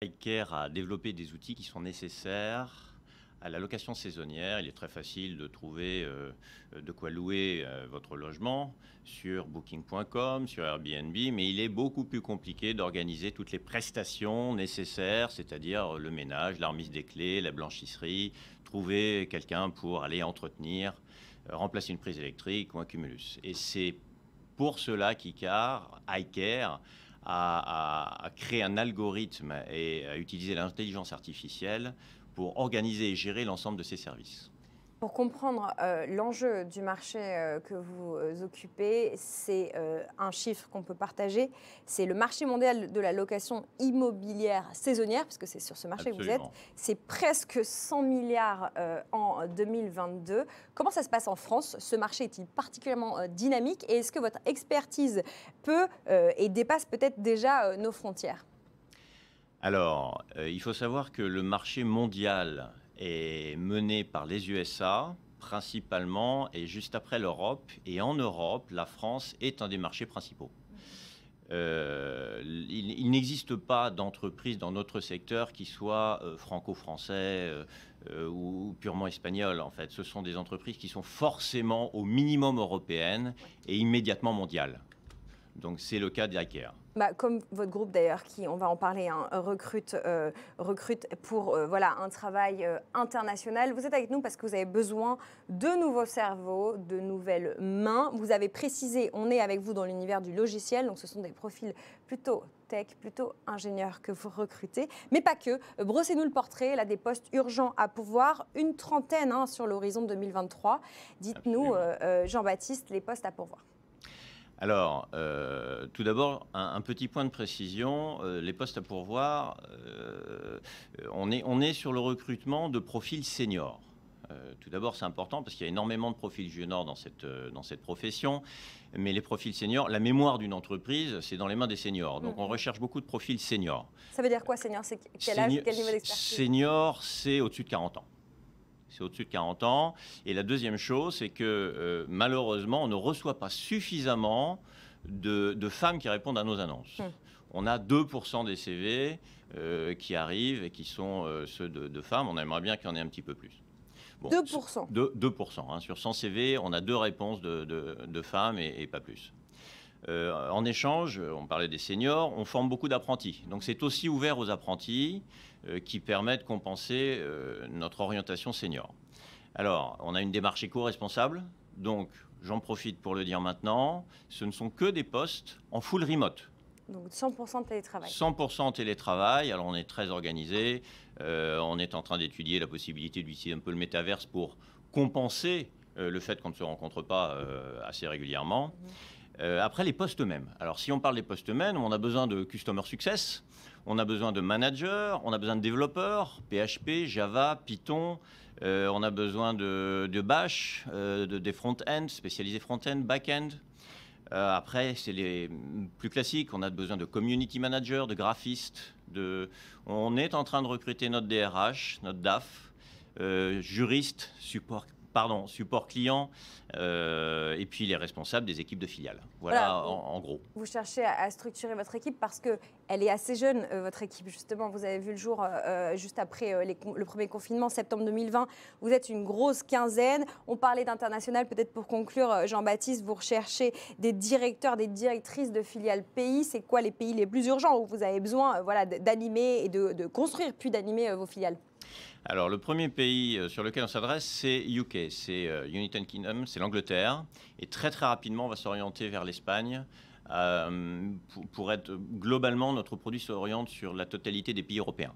iCare a développé des outils qui sont nécessaires à la location saisonnière. Il est très facile de trouver de quoi louer votre logement sur Booking.com, sur Airbnb, mais il est beaucoup plus compliqué d'organiser toutes les prestations nécessaires, c'est-à-dire le ménage, la remise des clés, la blanchisserie, trouver quelqu'un pour aller entretenir, remplacer une prise électrique ou un cumulus. Et c'est pour cela qu'ICAR, iCare, à créer un algorithme et à utiliser l'intelligence artificielle pour organiser et gérer l'ensemble de ces services. Pour comprendre l'enjeu du marché que vous occupez, c'est un chiffre qu'on peut partager. C'est le marché mondial de la location immobilière saisonnière, puisque c'est sur ce marché que vous êtes. Absolument. C'est presque 100 milliards en 2022. Comment ça se passe en France? Ce marché est-il particulièrement dynamique? Et est-ce que votre expertise peut et dépasse peut-être déjà nos frontières? Alors, il faut savoir que le marché mondial est mené par les USA principalement et juste après l'Europe. Et en Europe, la France est un des marchés principaux. Il n'existe pas d'entreprise dans notre secteur qui soit franco-français ou purement espagnol. En fait, ce sont des entreprises qui sont forcément au minimum européennes et immédiatement mondiales. Donc, c'est le cas d'ICARE. Comme votre groupe d'ailleurs, qui, on va en parler, hein, recrute pour voilà, un travail international. Vous êtes avec nous parce que vous avez besoin de nouveaux cerveaux, de nouvelles mains. Vous avez précisé, on est avec vous dans l'univers du logiciel, donc ce sont des profils plutôt tech, plutôt ingénieurs que vous recrutez, mais pas que. Brossez-nous le portrait, là, des postes urgents à pourvoir, une trentaine hein, sur l'horizon 2023. Dites-nous, Jean-Baptiste, les postes à pourvoir. Alors, tout d'abord, un petit point de précision. Les postes à pourvoir, on est sur le recrutement de profils seniors. Tout d'abord, c'est important parce qu'il y a énormément de profils juniors dans cette profession. Mais les profils seniors, la mémoire d'une entreprise, c'est dans les mains des seniors. Donc, on recherche beaucoup de profils seniors. Ça veut dire quoi, senior? C'est quel âge, quel niveau d'expertise? Senior, c'est au-dessus de 40 ans. C'est au-dessus de 40 ans. Et la deuxième chose, c'est que malheureusement, on ne reçoit pas suffisamment de femmes qui répondent à nos annonces. On a 2% des CV qui arrivent et qui sont ceux de femmes. On aimerait bien qu'il y en ait un petit peu plus. Bon, 2%. 2%. Hein. Sur 100 CV, on a 2 réponses de femmes et pas plus. En échange, on parlait des seniors, on forme beaucoup d'apprentis. Donc c'est aussi ouvert aux apprentis qui permettent de compenser notre orientation senior. Alors, on a une démarche éco-responsable. Donc, j'en profite pour le dire maintenant, ce ne sont que des postes en full remote. Donc 100% de télétravail. 100% télétravail. Alors, on est très organisé. On est en train d'étudier la possibilité d'utiliser un peu le métaverse pour compenser le fait qu'on ne se rencontre pas assez régulièrement. Après, les postes eux-mêmes. Alors, si on parle des postes eux-mêmes, on a besoin de Customer Success, on a besoin de managers, on a besoin de développeurs, PHP, Java, Python, on a besoin de Bash, des front-end, spécialisés front-end, back-end. Après, c'est les plus classiques. On a besoin de community manager, de graphistes. On est en train de recruter notre DRH, notre DAF, juriste, support client, et puis les responsables des équipes de filiales. Voilà, en gros. Vous cherchez à structurer votre équipe parce qu'elle est assez jeune, votre équipe. Justement, vous avez vu le jour juste après le premier confinement, septembre 2020. Vous êtes une grosse quinzaine. On parlait d'international. Peut-être pour conclure, Jean-Baptiste, vous recherchez des directeurs, des directrices de filiales pays. C'est quoi les pays les plus urgents où vous avez besoin voilà, d'animer et de construire puis d'animer vos filiales? Alors, le premier pays sur lequel on s'adresse, c'est UK, c'est United Kingdom, c'est l'Angleterre. Et très, très rapidement, on va s'orienter vers l'Espagne. Pour être globalement, notre produit s'oriente sur la totalité des pays européens.